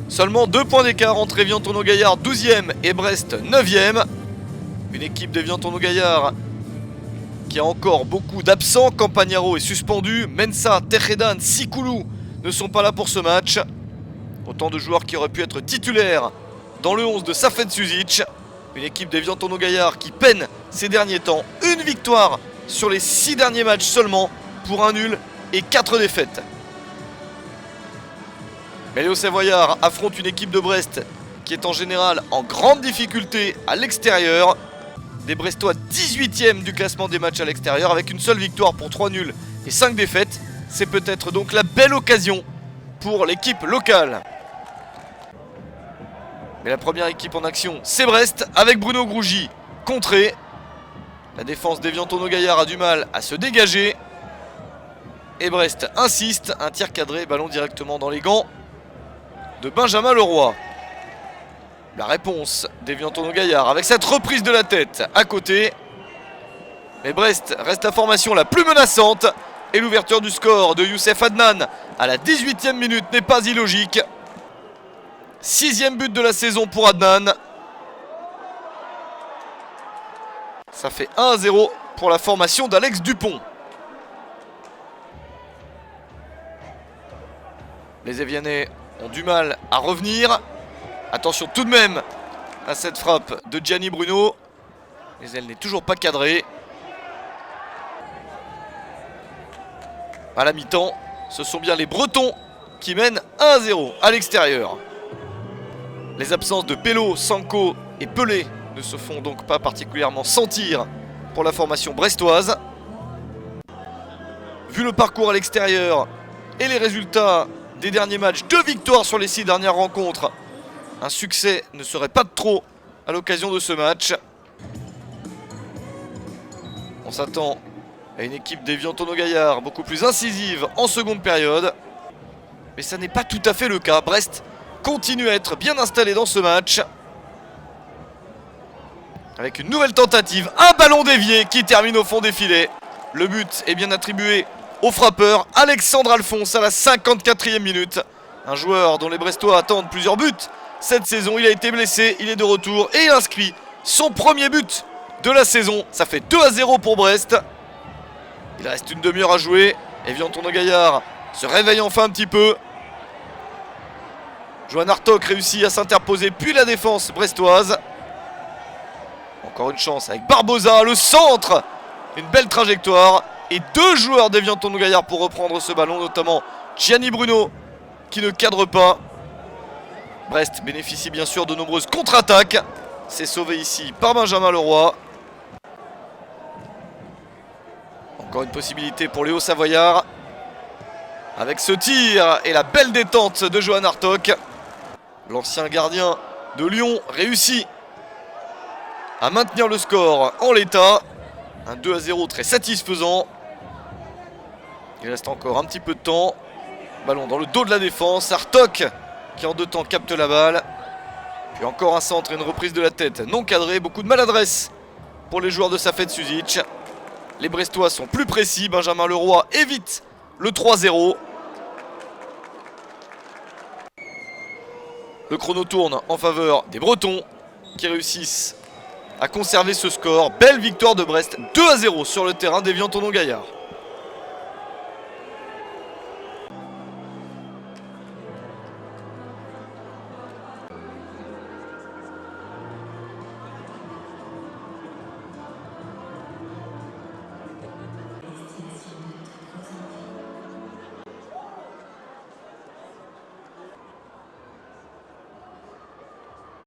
Seulement 2 points d'écart entre Évian-Tournon-Gaillard 12e et Brest 9e. Une équipe d'Évian-Tournon-Gaillard qui a encore beaucoup d'absents. Campagnaro est suspendu, Mensa, Tejedan, Sikoulou ne sont pas là pour ce match. Autant de joueurs qui auraient pu être titulaires dans le 11 de Safet Suzic. Une équipe d'Évian-Tournon-Gaillard qui peine ces derniers temps. Une victoire sur les 6 derniers matchs seulement pour un nul et 4 défaites. Mais les Hauts-Savoyards affrontent une équipe de Brest qui est en général en grande difficulté à l'extérieur. Des Brestois 18e du classement des matchs à l'extérieur avec une seule victoire pour 3 nuls et 5 défaites. C'est peut-être donc la belle occasion pour l'équipe locale. Mais la première équipe en action, c'est Brest avec Bruno Grougy contré. La défense d'Évian-Tournon-Gaillard a du mal à se dégager. Et Brest insiste, un tir cadré, ballon directement dans les gants de Benjamin Leroy. La réponse d'Évian-Tournon-Gaillard avec cette reprise de la tête à côté. Mais Brest reste la formation la plus menaçante. Et l'ouverture du score de Youssef Adnan à la 18e minute n'est pas illogique. 6e but de la saison pour Adnan. Ça fait 1-0 pour la formation d'Alex Dupont. Les Évianais ont du mal à revenir. Attention tout de même à cette frappe de Gianni Bruno. Mais elle n'est toujours pas cadrée. À la mi-temps, ce sont bien les Bretons qui mènent 1-0 à l'extérieur. Les absences de Bello, Sanko et Pelé ne se font donc pas particulièrement sentir pour la formation brestoise. Vu le parcours à l'extérieur et les résultats des derniers matchs, 2 victoires sur les 6 dernières rencontres, un succès ne serait pas de trop à l'occasion de ce match. On s'attend à une équipe d'Évian-Tournon-Gaillard beaucoup plus incisive en seconde période. Mais ça n'est pas tout à fait le cas. Brest continue à être bien installé dans ce match. Avec une nouvelle tentative, un ballon dévié qui termine au fond des filets. Le but est bien attribué au frappeur Alexandre Alphonse à la 54e minute. Un joueur dont les Brestois attendent plusieurs buts cette saison. Il a été blessé, il est de retour et il inscrit son premier but de la saison. Ça fait 2-0 pour Brest. Il reste une demi-heure à jouer. Évian-Tournon-Gaillard se réveille enfin un petit peu. Johan Hartog réussit à s'interposer, puis la défense brestoise. Encore une chance avec Barbosa, le centre. Une belle trajectoire. Et 2 joueurs d'Évian-Tournon-Gaillard pour reprendre ce ballon, notamment Gianni Bruno qui ne cadre pas. Brest bénéficie bien sûr de nombreuses contre-attaques. C'est sauvé ici par Benjamin Leroy. Encore une possibilité pour les Hauts-Savoyards. Avec ce tir et la belle détente de Johan Hartog. L'ancien gardien de Lyon réussit à maintenir le score en l'état. Un 2-0 très satisfaisant. Il reste encore un petit peu de temps. Ballon dans le dos de la défense. Hartog qui en 2 temps capte la balle. Puis encore un centre et une reprise de la tête non cadrée. Beaucoup de maladresse pour les joueurs de Safet Suzic. Les Brestois sont plus précis. Benjamin Leroy évite le 3-0. Le chrono tourne en faveur des Bretons qui réussissent à conserver ce score. Belle victoire de Brest, 2-0 sur le terrain d'Évian-Tournon-Gaillard.